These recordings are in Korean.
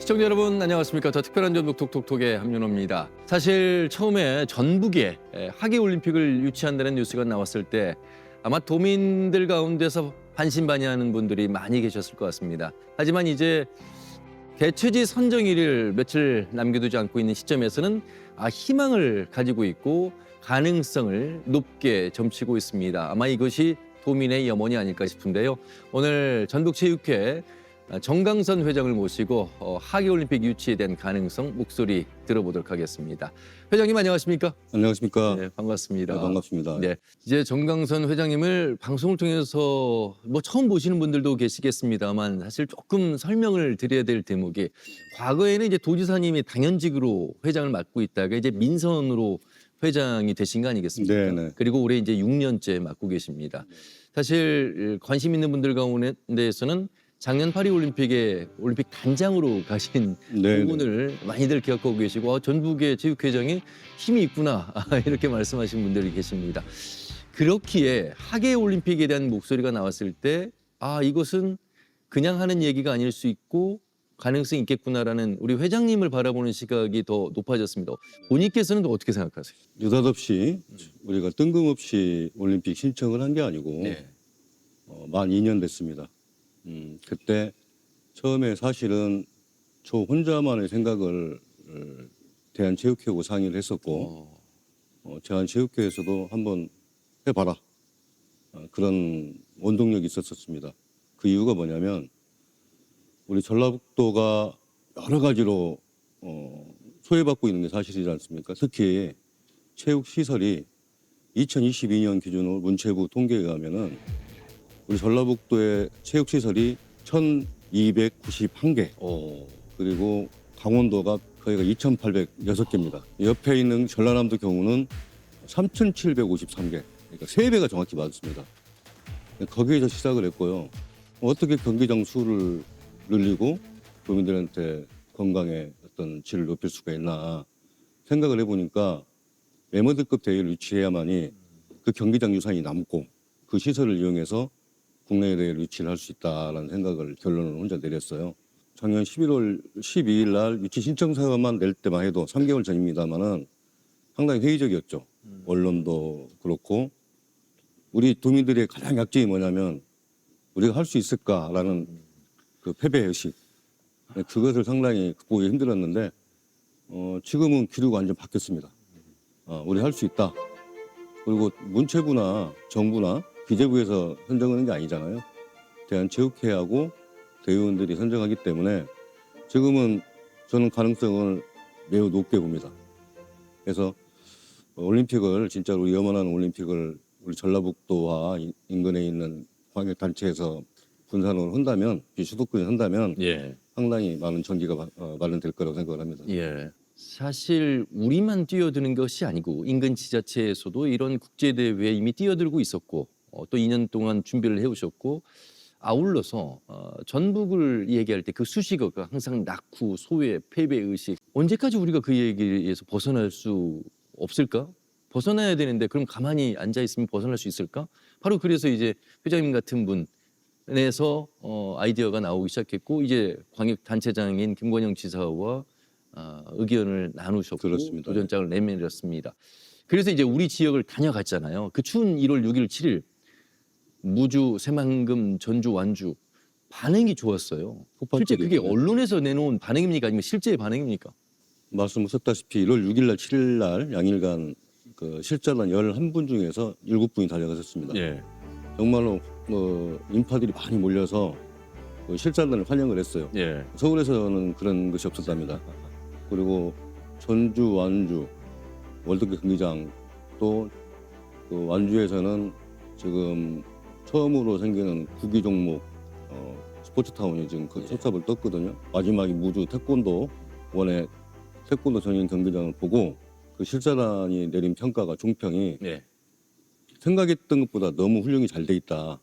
시청자 여러분 안녕하십니까. 더 특별한 전북 톡톡톡의 함윤호입니다. 사실 처음에 전북에 하계올림픽을 유치한다는 뉴스가 나왔을 때 아마 도민들 가운데서 반신반의하는 분들이 많이 계셨을 것 같습니다. 하지만 이제 개최지 선정일을 며칠 남겨두지 않고 있는 시점에서는 희망을 가지고 있고 가능성을 높게 점치고 있습니다. 아마 이것이 도민의 염원이 아닐까 싶은데요. 오늘 전북체육회 정강선 회장을 모시고 하계올림픽 유치에 대한 가능성 목소리 들어보도록 하겠습니다. 회장님 안녕하십니까? 안녕하십니까? 네, 반갑습니다. 네, 반갑습니다. 네, 이제 정강선 회장님을 방송을 통해서 처음 보시는 분들도 계시겠습니다만 사실 조금 설명을 드려야 될 대목이 과거에는 이제 도지사님이 당연직으로 회장을 맡고 있다가 이제 민선으로 회장이 되신 거 아니겠습니까? 네네. 그리고 올해 이제 6년째 맡고 계십니다. 사실 관심 있는 분들 가운데에서는 작년 파리올림픽에 올림픽 단장으로 가신 네네. 부분을 많이들 기억하고 계시고 전북의 체육회장이 힘이 있구나 이렇게 말씀하신 분들이 계십니다. 그렇기에 하계올림픽에 대한 목소리가 나왔을 때 이것은 그냥 하는 얘기가 아닐 수 있고 가능성이 있겠구나라는 우리 회장님을 바라보는 시각이 더 높아졌습니다. 본인께서는 어떻게 생각하세요? 느닷없이 우리가 뜬금없이 올림픽 신청을 한 게 아니고 네. 만 2년 됐습니다. 그때 처음에 사실은 저 혼자만의 생각을 대한체육회하고 상의를 했었고 대한체육회에서도 한번 해봐라 그런 원동력이 있었습니다. 그 이유가 뭐냐면 우리 전라북도가 여러 가지로 소외받고 있는 게 사실이지 않습니까? 특히 체육시설이 2022년 기준으로 문체부 통계에 의하면은 우리 전라북도의 체육시설이 1291개 그리고 강원도가 거기가 2806개입니다. 옆에 있는 전라남도 경우는 3753개 그러니까 3배가 정확히 맞습니다. 거기에서 시작을 했고요. 어떻게 경기장 수를 늘리고 도민들한테 건강의 어떤 질을 높일 수가 있나 생각을 해보니까 메모드급 대회를 유치해야만이 그 경기장 유산이 남고 그 시설을 이용해서 국내 대회를 유치를 할 수 있다라는 생각을 결론을 혼자 내렸어요. 작년 11월 12일 날 유치 신청서만 낼 때만 해도 3개월 전입니다만은 상당히 회의적이었죠. 언론도 그렇고 우리 도민들의 가장 약점이 뭐냐면 우리가 할 수 있을까라는 그 패배의식 그것을 상당히 극복하기 힘들었는데 지금은 기류가 완전 바뀌었습니다. 우리 할 수 있다. 그리고 문체부나 정부나 기재부에서 선정하는 게 아니잖아요. 대한체육회하고 대의원들이 선정하기 때문에 지금은 저는 가능성을 매우 높게 봅니다. 그래서 올림픽을 진짜로 염원하는 올림픽을 우리 전라북도와 인근에 있는 광역단체에서 분산을 한다면 비수도권이 한다면 상당히 많은 전기가 마련될 거라고 생각을 합니다. 예. 사실 우리만 뛰어드는 것이 아니고 인근 지자체에서도 이런 국제대회에 이미 뛰어들고 있었고 또 2년 동안 준비를 해오셨고 아울러서 전북을 얘기할 때 그 수식어가 항상 낙후, 소외, 패배의식 언제까지 우리가 그 얘기에서 벗어날 수 없을까? 벗어나야 되는데 그럼 가만히 앉아있으면 벗어날 수 있을까? 바로 그래서 이제 회장님 같은 분에서 아이디어가 나오기 시작했고 이제 광역단체장인 김건영 지사와 의견을 나누셨고 그렇습니다. 도전장을 내밀었습니다. 그래서 이제 우리 지역을 다녀갔잖아요. 그 추운 1월 6일, 7일 무주, 새만금, 전주, 완주 반응이 좋았어요. 실제 그게 언론에서 내놓은 반응입니까? 아니면 실제의 반응입니까? 말씀하셨다시피 1월 6일 날 7일 날 양일간 그 실전한 11분 중에서 7분이 달려가셨습니다. 예. 정말로 인파들이 많이 몰려서 실전단을 환영을 했어요. 예. 서울에서는 그런 것이 없었답니다. 그리고 전주, 완주, 월드컵 경기장 또 그 완주에서는 지금 처음으로 생기는 구기 종목 스포츠타운이 지금 그 첫삽을 떴거든요. 마지막에 무주 태권도 원의 태권도 전용 경기장을 보고 그 실사단이 내린 평가가 종평이 생각했던 것보다 너무 훌륭히 잘 돼 있다.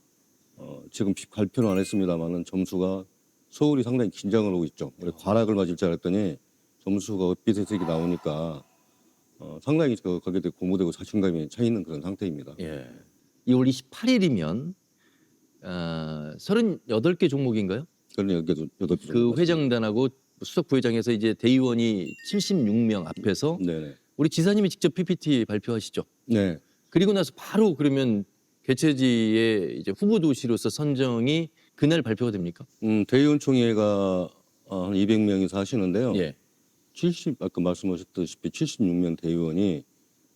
지금 발표는 안 했습니다만은 점수가 서울이 상당히 긴장을 하고 있죠. 과락을 맞을 줄 알았더니 점수가 엇비슷하게 나오니까 상당히 거기에 대해 고무되고 자신감이 차 있는 그런 상태입니다. 예. 2월 28일이면 38개 종목인가요? 그런 여기도 그 회장단하고 수석 부회장에서 이제 대의원이 76명 앞에서 네네. 우리 지사님이 직접 PPT 발표하시죠. 네. 그리고 나서 바로 그러면 개최지의 이제 후보 도시로서 선정이 그날 발표가 됩니까? 대의원 총회가 한 200명이 사시는데요. 예. 아까 말씀하셨다시피 76명 대의원이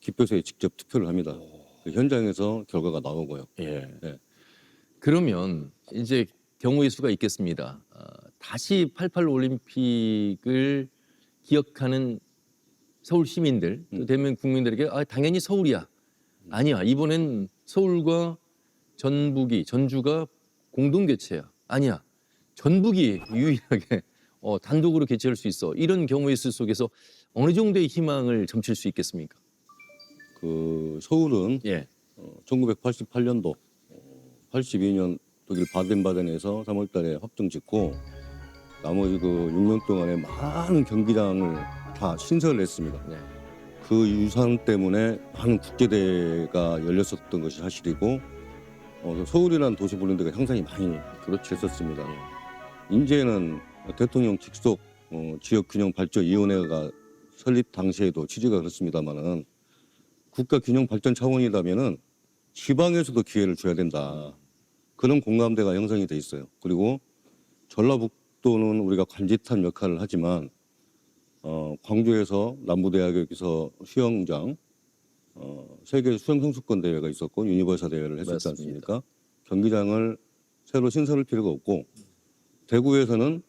기표소에 직접 투표를 합니다. 그 현장에서 결과가 나오고요. 예. 네. 그러면 이제 경우의 수가 있겠습니다. 다시 88 올림픽을 기억하는 서울 시민들, 또 대한민국 국민들에게 당연히 서울이야. 아니야. 이번엔 서울과 전북이 전주가 공동 개최야. 아니야. 전북이 유일하게 단독으로 개최할 수 있어. 이런 경우의 수 속에서 어느 정도의 희망을 점칠 수 있겠습니까? 그 서울은 예. 1988년도 82년 독일 바덴바덴에서 3월달에 합정 짓고 나머지 그 6년 동안에 많은 경기장을 다 신설을 했습니다. 네. 그 유산 때문에 많은 국제대회가 열렸었던 것이 사실이고 서울이라는 도시 브랜드가 상당히 많이 그렇죠. 됐었습니다. 이제는 대통령 직속 지역균형발전위원회가 설립 당시에도 취지가 그렇습니다만은 국가균형발전 차원이라면은 지방에서도 기회를 줘야 된다. 그런 공감대가 형성이 돼 있어요. 그리고 전라북도는 우리가 관짓한 역할을 하지만 광주에서 남부대학에서 수영장 세계 수영 선수권 대회가 있었고 유니버설 대회를 했었지 맞습니다. 않습니까? 경기장을 새로 신설할 필요가 없고 대구에서는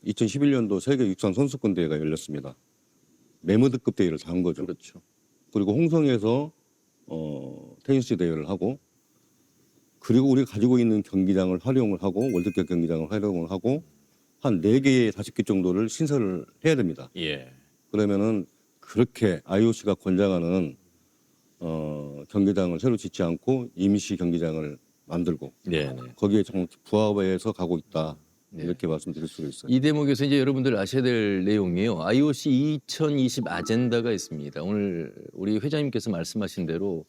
2011년도 세계 육상 선수권 대회가 열렸습니다. 매머드급 대회를 다 한 거죠. 그렇죠. 그리고 홍성에서 테니스 대회를 하고 그리고 우리가 가지고 있는 경기장을 활용을 하고 월드컵 경기장을 활용을 하고 한 4개, 5개 정도를 신설을 해야 됩니다. 예. 그러면은 그렇게 IOC가 권장하는 경기장을 새로 짓지 않고 임시 경기장을 만들고 네. 거기에 정확히 부합해서 가고 있다. 네. 이렇게 말씀드릴 수가 있어요. 이 대목에서 이제 여러분들 아셔야 될 내용이에요. IOC 2020 아젠다가 있습니다. 오늘 우리 회장님께서 말씀하신 대로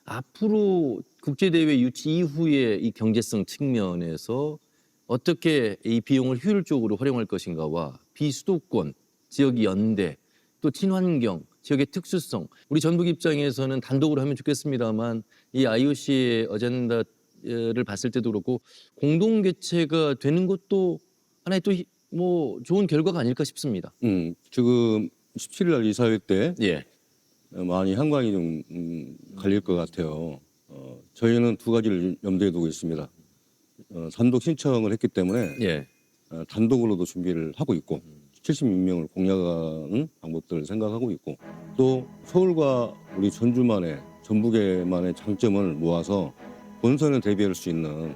앞으로 국제대회 유치 이후에 이 경제성 측면에서 어떻게 이 비용을 효율적으로 활용할 것인가와 비수도권, 지역 연대, 또 친환경, 지역의 특수성, 우리 전북 입장에서는 단독으로 하면 좋겠습니다만 이 IOC의 어젠다를 봤을 때도 그렇고 공동 개최가 되는 것도 하나의 또 뭐 좋은 결과가 아닐까 싶습니다. 지금 17일 날 이사회 때 예. 많이 한강이 좀 갈릴 것 같아요. 저희는 두 가지를 염두에 두고 있습니다. 단독 신청을 했기 때문에 예. 단독으로도 준비를 하고 있고 76명을 공략하는 방법들을 생각하고 있고 또 서울과 우리 전주만의 전북에만의 장점을 모아서 본선에 대비할 수 있는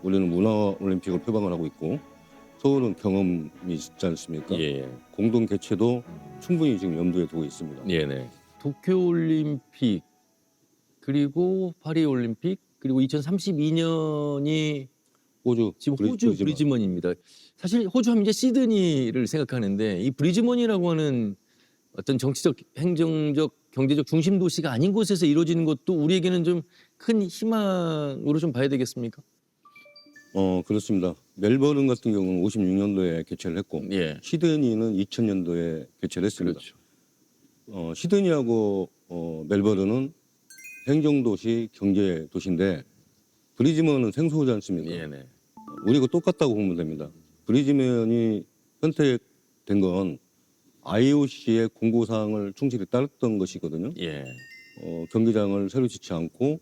우리는 문화올림픽을 표방을 하고 있고 서울은 경험이 있지 않습니까? 예. 공동 개최도 충분히 지금 염두에 두고 있습니다. 네네. 도쿄올림픽 그리고 파리올림픽 그리고 2032년이 호주 지금 호주 브리즈번입니다. 사실 호주 하면 이제 시드니를 생각하는데 이 브리즈번이라고 하는 어떤 정치적, 행정적, 경제적 중심 도시가 아닌 곳에서 이루어지는 것도 우리에게는 좀 큰 희망으로 좀 봐야 되겠습니까? 그렇습니다. 멜버른 같은 경우는 56년도에 개최를 했고 예. 시드니는 2000년도에 개최를 했습니다. 그렇죠. 시드니하고 멜버른은 행정도시, 경제도시인데 브리즈번은 생소하지 않습니까? 네네. 우리가 똑같다고 보면 됩니다. 브리즈번이 선택된 건 IOC의 공고사항을 충실히 따랐던 것이거든요. 예. 경기장을 새로 짓지 않고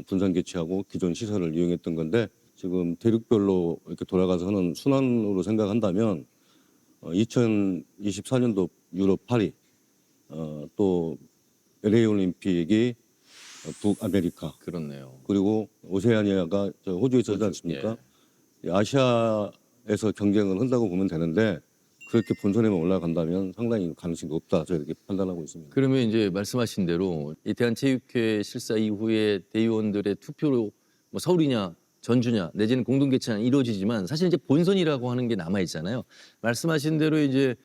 분산 개최하고 기존 시설을 이용했던 건데 지금 대륙별로 이렇게 돌아가서 하는 순환으로 생각한다면 2024년도 유럽 파리 또 LA 올림픽이 북아메리카 그렇네요. 그리고 오세아니아가 호주에서 하지 않습니까? 예. 아시아에서 경쟁을 한다고 보면 되는데 그렇게 본선에만 올라간다면 상당히 가능성이 높다. 저희 이렇게 판단하고 있습니다. 그러면 이제 말씀하신 대로 이 대한체육회 실사 이후에 대의원들의 투표로 뭐 서울이냐 전주냐 내지는 공동 개최냐 이루어지지만 사실 이제 본선이라고 하는 게 남아 있잖아요. 말씀하신 대로 이제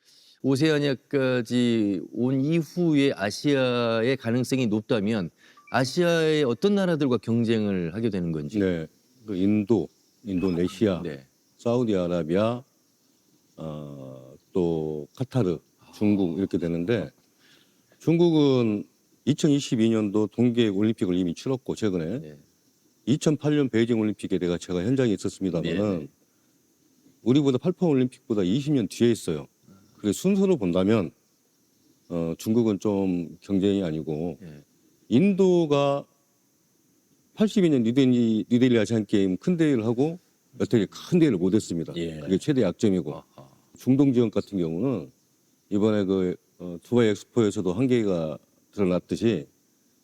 오세아니아까지 온 이후에 아시아의 가능성이 높다면 아시아의 어떤 나라들과 경쟁을 하게 되는 건지. 네, 그 인도, 인도네시아, 네. 사우디아라비아, 또 카타르, 중국 이렇게 되는데 중국은 2022년도 동계 올림픽을 이미 치렀고 최근에 네. 2008년 베이징 올림픽에 제가 현장에 있었습니다만은 네. 우리보다 88 올림픽보다 20년 뒤에 있어요. 그래서 순서로 본다면 중국은 좀 경쟁이 아니고 네. 인도가 82년 뉴델리 아시안 게임 큰 대회를 하고 여태까지 큰 대회를 못했습니다. 예. 그게 최대 약점이고 아하. 중동 지역 같은 경우는 이번에 두바이 엑스포에서도 한계가 드러났듯이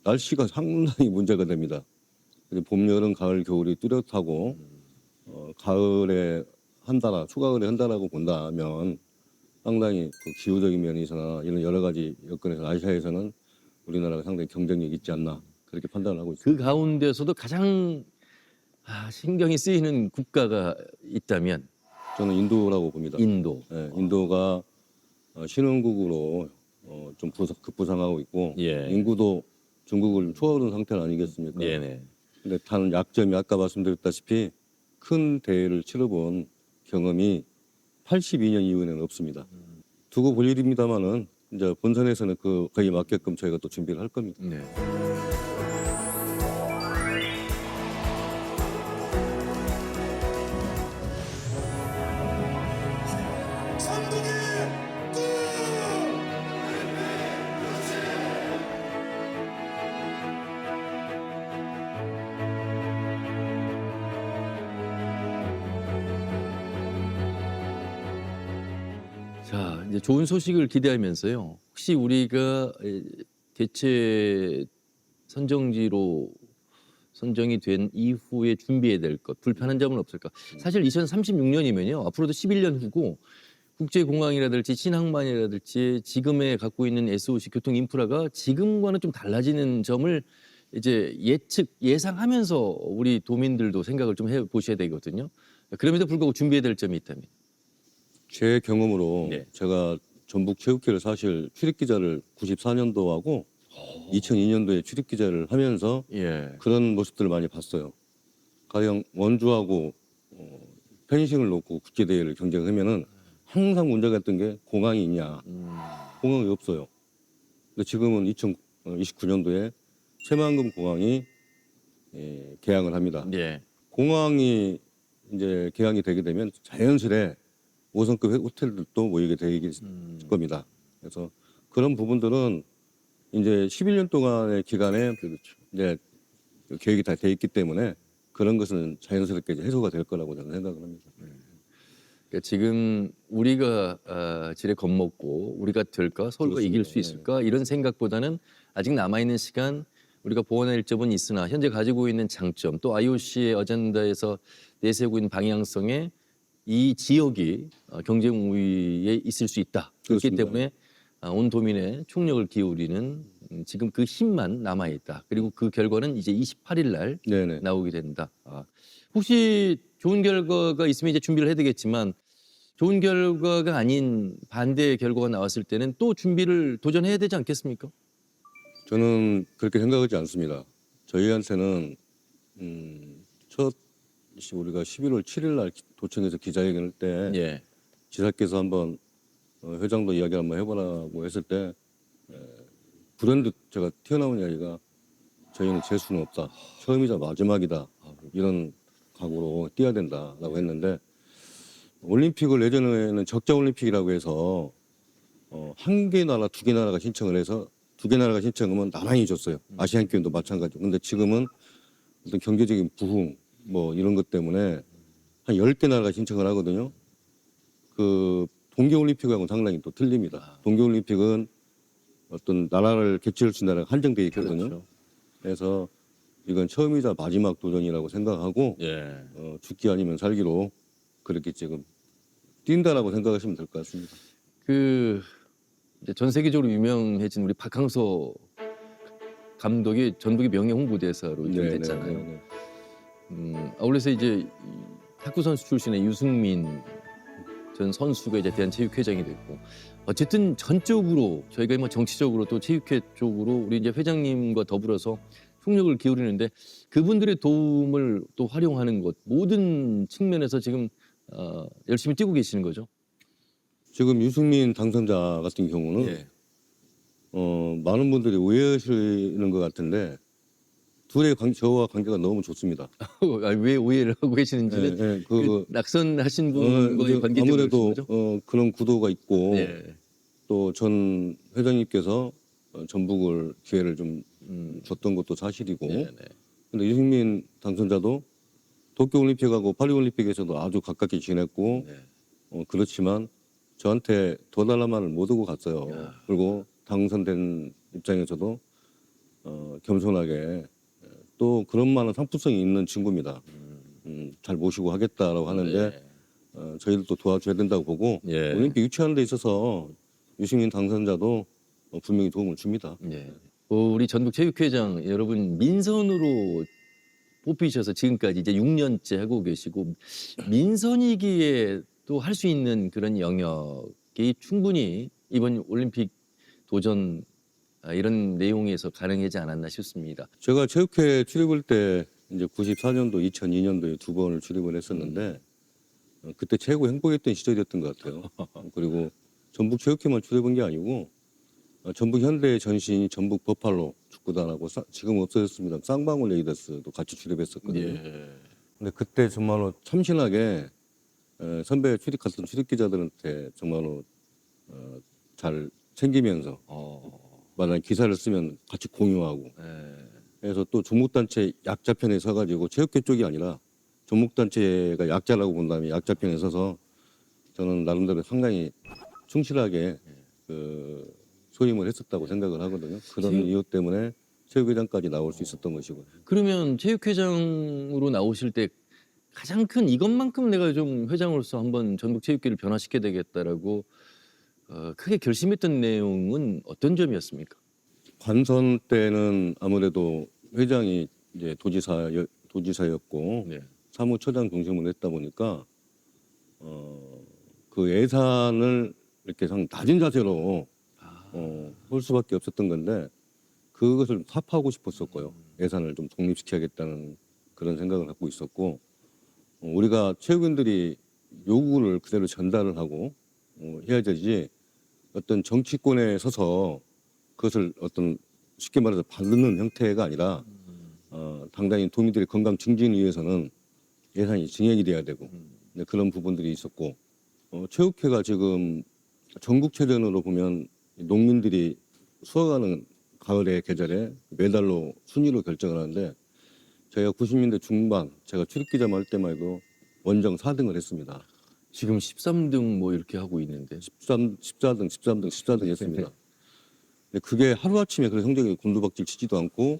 날씨가 상당히 문제가 됩니다. 봄, 여름, 가을, 겨울이 뚜렷하고 가을에 한 달, 초가을에 한 달하고 본다면 상당히 그 기후적인 면에서나 이런 여러 가지 여건에서 아시아에서는 우리나라가 상당히 경쟁력이 있지 않나 그렇게 판단을 하고 있습니다. 그 가운데서도 가장 신경이 쓰이는 국가가 있다면 저는 인도라고 봅니다. 인도. 예, 인도가 신흥국으로 좀 급부상하고 있고 예. 인구도 중국을 초월하는 상태는 아니겠습니까? 네네. 근데 단 약점이 아까 말씀드렸다시피 큰 대회를 치러본 경험이 82년 이후에는 없습니다. 두고 볼 일입니다만은 이제 본선에서는 거기에 맞게끔 저희가 또 준비를 할 겁니다. 네. 전국의 꿈! 자, 이제 좋은 소식을 기대하면서요. 혹시 우리가 개최 선정지로 선정이 된 이후에 준비해야 될 것, 불편한 점은 없을까? 사실 2036년이면요. 앞으로도 11년 후고 국제공항이라든지 신항만이라든지 지금에 갖고 있는 SOC 교통 인프라가 지금과는 좀 달라지는 점을 이제 예상하면서 우리 도민들도 생각을 좀 해보셔야 되거든요. 그럼에도 불구하고 준비해야 될 점이 있다면. 제 경험으로 네. 제가 전북 체육회를 사실 출입 기자를 94년도하고 2002년도에 출입 기자를 하면서 예. 그런 모습들을 많이 봤어요. 가령 원주하고 펜싱을 놓고 국제대회를 경쟁하면은 항상 문제가 있던 게 공항이 있냐. 공항이 없어요. 근데 지금은 2029년도에 새만금 공항이 개항을 합니다. 예. 공항이 이제 개항이 되게 되면 자연스레 5성급 호텔들도 모이게 될 겁니다. 그래서 그런 부분들은 이제 11년 동안의 기간에 이제 계획이 다 돼 있기 때문에 그런 것은 자연스럽게 이제 해소가 될 거라고 저는 생각을 합니다. 그러니까 지금 우리가 지레 겁먹고 우리가 될까 서울과 그렇습니다. 이길 수 있을까 이런 생각보다는 아직 남아있는 시간 우리가 보완할 점은 있으나 현재 가지고 있는 장점 또 IOC의 어젠다에서 내세우고 있는 방향성에 이 지역이 경쟁 우위에 있을 수 있다. 그렇기 그렇습니다. 때문에 온 도민의 총력을 기울이는 지금 그 힘만 남아 있다. 그리고 그 결과는 이제 28일 날 네네. 나오게 된다. 혹시 좋은 결과가 있으면 이제 준비를 해야 되겠지만 좋은 결과가 아닌 반대의 결과가 나왔을 때는 또 준비를 도전해야 되지 않겠습니까? 저는 그렇게 생각하지 않습니다. 저희한테는 우리가 11월 7일 날 도청에서 기자회견할 때 예. 지사께서 한번 회장도 이야기 한번 해보라고 했을 때 불현듯 제가 튀어나온 이야기가 저희는 재수는 없다. 처음이자 마지막이다. 이런 각오로 뛰어야 된다라고 했는데 올림픽을 예전에는 적자 올림픽이라고 해서 한 개 나라, 두 개 나라가 신청을 해서 두 개 나라가 신청하면 나란히 줬어요. 아시안 게임도 마찬가지고. 근데 지금은 어떤 경제적인 부흥 뭐 이런 것 때문에 한 10개 나라가 신청을 하거든요. 그 동계올림픽하고는 상당히 또 틀립니다. 동계올림픽은 어떤 나라를 개최할 수 있는 나라가 한정되어 있거든요. 그렇죠. 그래서 이건 처음이자 마지막 도전이라고 생각하고 예. 죽기 아니면 살기로 그렇게 지금 뛴다라고 생각하시면 될 것 같습니다. 그 이제 전 세계적으로 유명해진 우리 박항서 감독이 전북의 명예 홍보대사로 네, 됐잖아요. 네, 네. 아울러서 이제 탁구 선수 출신의 유승민 전 선수가 이제 대한체육회장이 됐고 어쨌든 전적으로 저희가 뭐 정치적으로 또 체육회 쪽으로 우리 이제 회장님과 더불어서 총력을 기울이는데 그분들의 도움을 또 활용하는 것 모든 측면에서 지금 열심히 뛰고 계시는 거죠. 지금 유승민 당선자 같은 경우는 예. 많은 분들이 오해하시는 것 같은데 저와 관계가 너무 좋습니다. 왜 오해를 하고 계시는지는 예, 그 낙선하신 분과의 관계 때문에 아무래도 그러신 거죠? 그런 구도가 있고 예. 또 전 회장님께서 전북을 기회를 좀 줬던 것도 사실이고 네, 네. 근데 유승민 당선자도 도쿄올림픽하고 파리올림픽에서도 아주 가깝게 지냈고 네. 그렇지만 저한테 더 달란 말을 못 하고 갔어요. 야. 그리고 당선된 입장에서도 겸손하게 또 그런 만한 상품성이 있는 친구입니다. 잘 모시고 하겠다라고 하는데 네. 저희들도 도와줘야 된다고 보고 예. 올림픽 유치하는 데 있어서 유승민 당선자도 분명히 도움을 줍니다. 예. 우리 전북체육회장 여러분 민선으로 뽑히셔서 지금까지 이제 6년째 하고 계시고 민선이기에 또 할 수 있는 그런 영역이 충분히 이번 올림픽 도전 이런 내용에서 가능하지 않았나 싶습니다. 제가 체육회 출입할 때 이제 94년도, 2002년도에 두 번을 출입을 했었는데 그때 최고 행복했던 시절이었던 것 같아요. 그리고 전북 체육회만 출입한 게 아니고 전북 현대 전신이 전북 버팔로 축구단하고 지금 없어졌습니다. 쌍방울 레이더스도 같이 출입했었거든요. 예. 근데 그때 정말로 참신하게 선배 갔던 출입 기자들한테 정말로 잘 챙기면서 만약 기사를 쓰면 같이 공유하고 예. 그래서 또 종목단체 약자편에 서가지고 체육회 쪽이 아니라 종목단체가 약자라고 본다면 약자편에 서서 저는 나름대로 상당히 충실하게 그 소임을 했었다고 생각을 하거든요. 그런 이유 때문에 체육회장까지 나올 수 있었던 것이고. 그러면 체육회장으로 나오실 때 가장 큰 이것만큼 내가 좀 회장으로서 한번 전북체육계를 변화시켜야 되겠다라고 크게 결심했던 내용은 어떤 점이었습니까? 관선 때는 아무래도 회장이 이제 도지사였고 네. 사무처장 중심으로 했다 보니까 그 예산을 이렇게 상 낮은 자세로 볼 수밖에 없었던 건데 그것을 타파하고 싶었었고요. 예산을 좀 독립시켜야겠다는 그런 생각을 갖고 있었고 우리가 체육인들이 요구를 그대로 전달을 하고 해야 되지 어떤 정치권에 서서 그것을 어떤 쉽게 말해서 받는 형태가 아니라 당당히 도민들의 건강 증진을 위해서는 예산이 증액이 돼야 되고 그런 부분들이 있었고 체육회가 지금 전국체전으로 보면 농민들이 수확하는 가을의 계절에 메달로 순위로 결정을 하는데 저희가 90년대 중반 제가 출입기자만 할 때만 해도 원정 4등을 했습니다. 지금 13등 뭐 이렇게 하고 있는데 14등 했습니다. 근데 그게 하루아침에 그 성적이 곤두박질 치지도 않고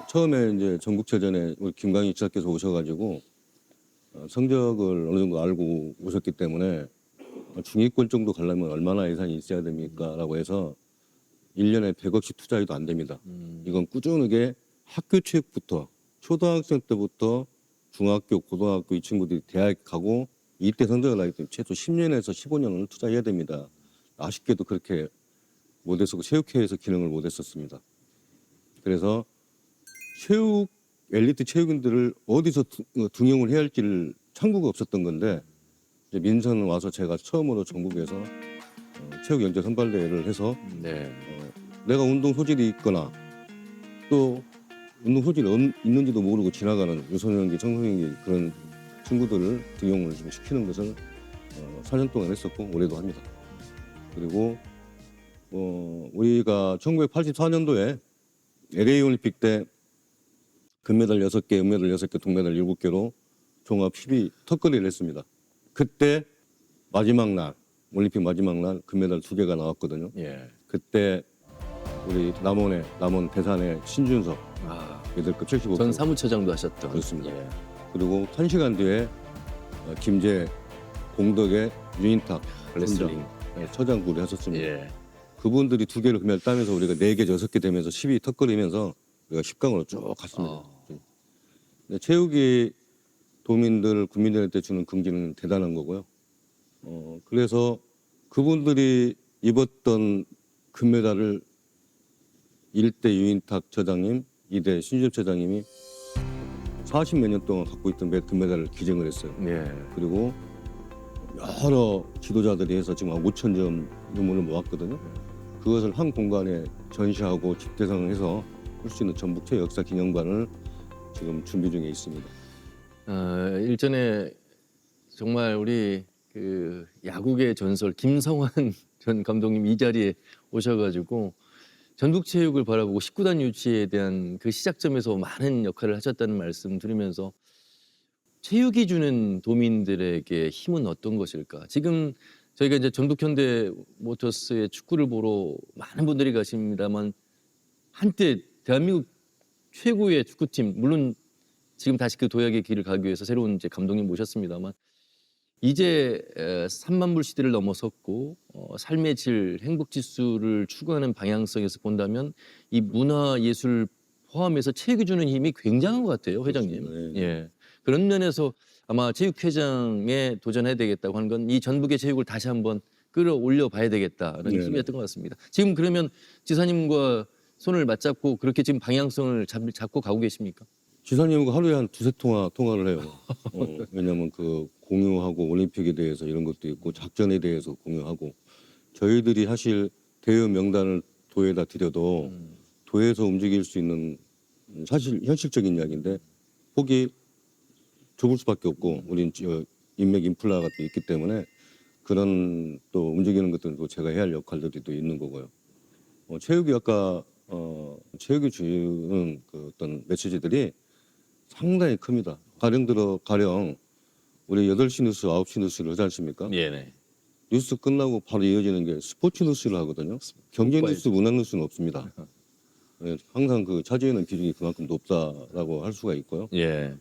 처음에 이제 전국체전에 우리 김광희 지사께서 오셔가지고 성적을 어느 정도 알고 오셨기 때문에 중위권 정도 가려면 얼마나 예산이 있어야 됩니까? 라고 해서 1년에 100억씩 투자해도 안 됩니다. 이건 꾸준하게 학교 체육부터 초등학생 때부터 중학교, 고등학교 이 친구들이 대학 가고 이때 성적을 하기 때문에 최소 10년에서 15년은 투자해야 됩니다. 아쉽게도 그렇게 못했었고 체육회에서 기능을 못했었습니다. 그래서 엘리트 체육인들을 어디서 등용을 해야 할지를 창구가 없었던 건데 이제 민선 와서 제가 처음으로 전국에서 체육 연재 선발대회를 해서 네. 내가 운동 소질이 있거나 또 운동 소질이 있는지도 모르고 지나가는 유소년기, 청소년기 그런 친구들을 등용을 좀 시키는 것을 4년 동안 했었고 올해도 합니다. 그리고 우리가 1984년도에 LA 올림픽 때 금메달 6개, 은메달 6개, 동메달 7개로 종합 10위 턱걸이를 했습니다. 그때 마지막 날 올림픽 마지막 날 금메달 2개가 나왔거든요. 예. 그때 우리 남원 대산의 신준석 여덟급 75kg 전 사무처장도 하셨던. 그렇습니다. 예. 그리고 1시간 뒤에 김재, 공덕의 유인탁 레슬링. 처장구를 했었습니다. 예. 그분들이 2개를 금메달 따면서 우리가 4개, 6개 되면서 10위 턱걸이면서 우리가 10강으로 쭉 갔습니다. 근데 체육이 도민들, 국민들한테 주는 긍지는 대단한 거고요. 그래서 그분들이 입었던 금메달을 1대 유인탁 처장님, 2대 신준섭 처장님이 40몇 년 동안 갖고 있던 금메달을 기증을 했어요. 예. 그리고 여러 지도자들이 해서 지금 한 5천 점 논문을 모았거든요. 그것을 한 공간에 전시하고 집대성해서 할 수 있는 전북체 역사 기념관을 지금 준비 중에 있습니다. 일전에 정말 우리 그 야구의 전설 김성환 전 감독님 이 자리에 오셔가지고 전북체육을 바라보고 19단 유치에 대한 그 시작점에서 많은 역할을 하셨다는 말씀 드리면서 체육이 주는 도민들에게 힘은 어떤 것일까? 지금 저희가 이제 전북현대 모터스의 축구를 보러 많은 분들이 가십니다만 한때 대한민국 최고의 축구팀 물론 지금 다시 그 도약의 길을 가기 위해서 새로운 이제 감독님 모셨습니다만 이제 3만 불 시대를 넘어섰고 삶의 질, 행복 지수를 추구하는 방향성에서 본다면 이 문화 예술 포함해서 체육이 주는 힘이 굉장한 것 같아요, 회장님. 그렇습니다. 예. 그런 면에서 아마 체육회장에 도전해야 되겠다고 하는 건 이 전북의 체육을 다시 한번 끌어올려 봐야 되겠다는 네네. 힘이었던 것 같습니다. 지금 그러면 지사님과 손을 맞잡고 그렇게 지금 방향성을 잡고 가고 계십니까? 지사님과 하루에 한 두세 통화를 해요. 왜냐하면 그 공유하고 올림픽에 대해서 이런 것도 있고 작전에 대해서 공유하고 저희들이 사실 대여 명단을 도에다 드려도 도에서 움직일 수 있는 사실 현실적인 이야기인데 폭이 좁을 수밖에 없고 우린 인맥 인플라가 또 있기 때문에 그런 또 움직이는 것들도 제가 해야 할 역할들이 또 있는 거고요. 체육이 아까 체육이 주는 그 어떤 메시지들이 상당히 큽니다. 가령 우리 8시 뉴스, 9시 뉴스를 하지 않습니까? 네. 뉴스 끝나고 바로 이어지는 게 스포츠 뉴스를 하거든요. 경제 뉴스, 문화 뉴스는 없습니다. 네, 항상 그 차지하는 비중이 그만큼 높다라고 할 수가 있고요. 예.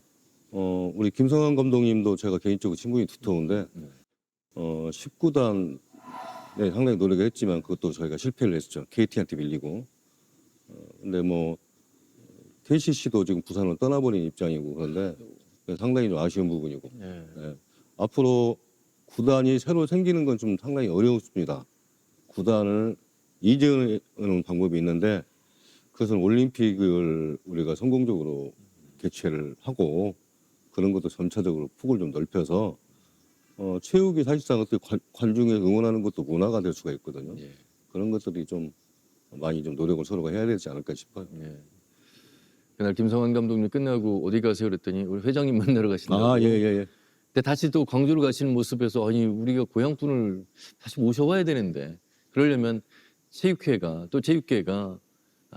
우리 김성환 감독님도 제가 개인적으로 친분이 두터운데 19단 네, 상당히 노력을 했지만 그것도 저희가 실패를 했죠. KT한테 밀리고. 근데 뭐 KCC도 지금 부산을 떠나버린 입장이고 그런데 상당히 좀 아쉬운 부분이고. 예. 네. 앞으로 구단이 새로 생기는 건 좀 상당히 어렵습니다. 구단을 이전하는 방법이 있는데 그것은 올림픽을 우리가 성공적으로 개최를 하고 그런 것도 점차적으로 폭을 좀 넓혀서 체육이 사실상 어떻게 관중에 응원하는 것도 문화가 될 수가 있거든요. 예. 그런 것들이 좀 많이 좀 노력을 서로가 해야 되지 않을까 싶어요. 예. 그날 김성환 감독님 끝나고 어디 가세요 그랬더니 우리 회장님 만나러 가신다고. 아, 예. 근데 다시 또 광주로 가시는 모습에서 아니 우리가 고향분을 다시 모셔와야 되는데 그러려면 체육회가 또 체육계가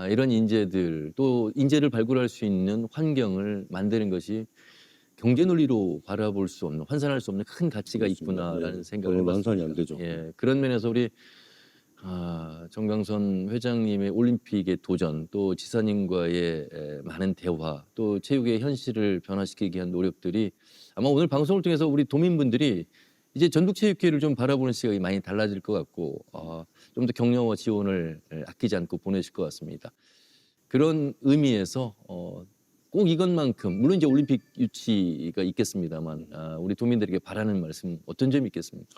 이런 인재들 또 인재를 발굴할 수 있는 환경을 만드는 것이 경제 논리로 바라볼 수 없는 환산할 수 없는 큰 가치가 그렇습니다. 있구나라는 예. 생각을 그건 완산이 해봤습니다. 안 되죠. 예, 그런 면에서 우리 정강선 회장님의 올림픽의 도전 또 지사님과의 많은 대화 또 체육의 현실을 변화시키기 위한 노력들이 아마 오늘 방송을 통해서 우리 도민분들이 이제 전북체육회를 좀 바라보는 시각이 많이 달라질 것 같고 좀 더 격려와 지원을 아끼지 않고 보내실 것 같습니다. 그런 의미에서 꼭 이것만큼 물론 이제 올림픽 유치가 있겠습니다만 우리 도민들에게 바라는 말씀 어떤 점이 있겠습니까?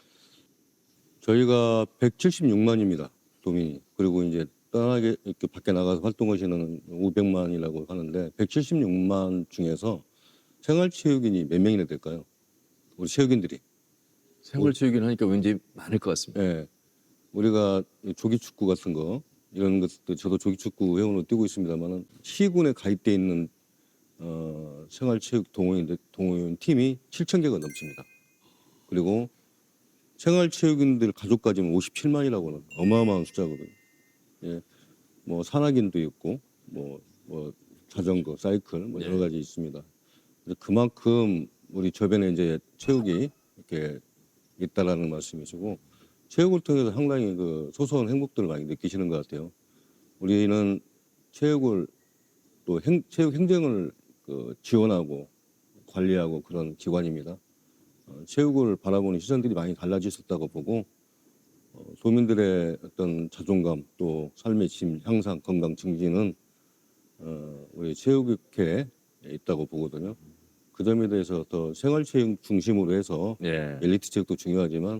저희가 176만입니다. 도민이. 그리고 이제 떠나게 이렇게 밖에 나가서 활동하시는 500만이라고 하는데 176만 중에서 생활체육인이 몇 명이나 될까요? 우리 체육인들이. 생활체육을 하니까 왠지 많을 것 같습니다. 예. 우리가 조기축구 같은 거 이런 것도 저도 조기축구 회원으로 뛰고 있습니다만은 시군에 가입돼 있는 생활체육 동호인 팀이 7,000개가 넘습니다. 그리고 생활체육인들 가족까지는 57만이라고 하는 어마어마한 숫자거든요. 예. 뭐 산악인도 있고 뭐 자전거, 사이클 뭐 여러 가지 있습니다. 그만큼 우리 저변에 이제 체육이 이렇게 있다라는 말씀이시고 체육을 통해서 상당히 그 소소한 행복들을 많이 느끼시는 것 같아요. 우리는 체육을 또 체육 행정을 지원하고 관리하고 그런 기관입니다. 체육을 바라보는 시선들이 많이 달라지셨다고 보고 도민들의 어떤 자존감 또 삶의 질 향상 건강 증진은 우리 체육회에 있다고 보거든요. 그 점에 대해서 더 생활체육 중심으로 해서 예. 엘리트 체육도 중요하지만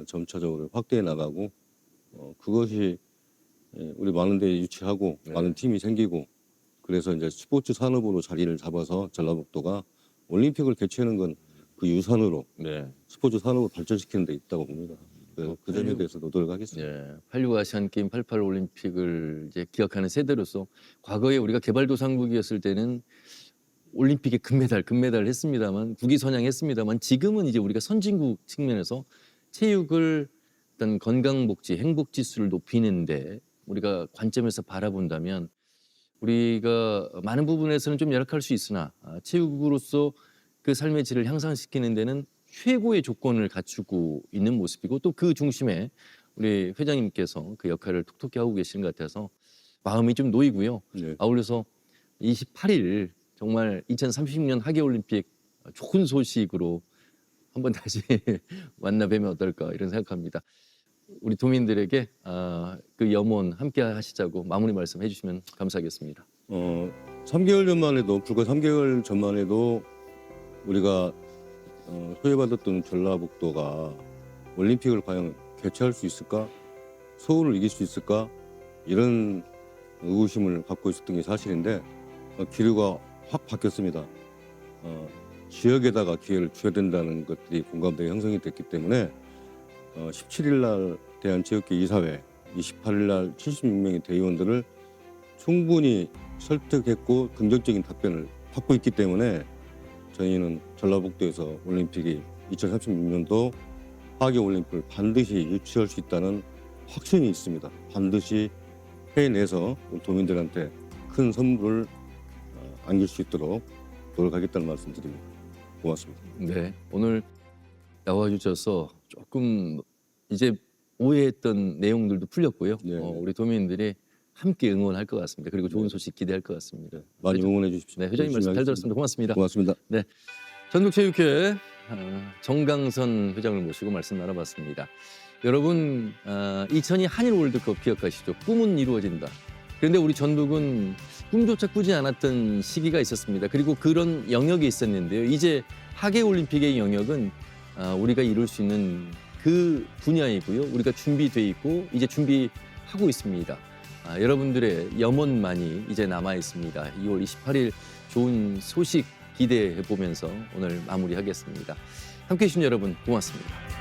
점차적으로 확대해 나가고 그것이 우리 많은 데 유치하고 많은 팀이 생기고 그래서 이제 스포츠 산업으로 자리를 잡아서 전라북도가 올림픽을 개최하는 건 그 유산으로 네. 스포츠 산업을 발전시키는 데 있다고 봅니다. 그 점에 대해서 노력하겠습니다. 예, 86 아시안 게임, 88 올림픽을 이제 기억하는 세대로서 과거에 우리가 개발도상국이었을 때는 올림픽에 금메달 했습니다만 국위 선양했습니다만 지금은 이제 우리가 선진국 측면에서 체육을 어떤 건강복지, 행복지수를 높이는데 우리가 관점에서 바라본다면 우리가 많은 부분에서는 좀 열악할 수 있으나 체육으로서 그 삶의 질을 향상시키는 데는 최고의 조건을 갖추고 있는 모습이고 또 그 중심에 우리 회장님께서 그 역할을 톡톡히 하고 계시는 것 같아서 마음이 좀 놓이고요. 네. 아울러서 28일 정말 2036년 하계올림픽 좋은 소식으로 한번 다시 만나 뵈면 어떨까 이런 생각합니다. 우리 도민들에게 그 염원 함께 하시자고 마무리 말씀 해주시면 감사하겠습니다. 3개월 전만 해도 불과 3개월 전만 해도 우리가 소외받았던 전라북도가 올림픽을 과연 개최할 수 있을까? 서울을 이길 수 있을까? 이런 의구심을 갖고 있었던 게 사실인데 기류가 확 바뀌었습니다. 지역에다가 기회를 줘야 된다는 것들이 공감대가 형성이 됐기 때문에 17일 날 대한체육회 이사회, 28일 날 76명의 대의원들을 충분히 설득했고 긍정적인 답변을 받고 있기 때문에 저희는 전라북도에서 올림픽이 2036년도 하계올림픽을 반드시 유치할 수 있다는 확신이 있습니다. 반드시 해내서 우리 도민들한테 큰 선물을 안길 수 있도록 노력하겠다는 말씀 드립니다. 고맙습니다. 네, 오늘 나와주셔서 조금 이제 오해했던 내용들도 풀렸고요. 네. 우리 도민들이 함께 응원할 것 같습니다. 그리고 좋은 소식 기대할 것 같습니다. 많이 응원해 주십시오. 네, 회장님 말씀 잘 들었습니다. 고맙습니다. 고맙습니다. 전국체육회 정강선 회장을 모시고 말씀 나눠봤습니다. 여러분 2002 한일 월드컵 기억하시죠? 꿈은 이루어진다. 그런데 우리 전북은 꿈조차 꾸지 않았던 시기가 있었습니다. 그리고 그런 영역이 있었는데요. 이제 하계올림픽의 영역은 우리가 이룰 수 있는 그 분야이고요. 우리가 준비돼 있고 이제 준비하고 있습니다. 여러분들의 염원만이 이제 남아 있습니다. 2월 28일 좋은 소식 기대해 보면서 오늘 마무리하겠습니다. 함께해 주신 여러분 고맙습니다.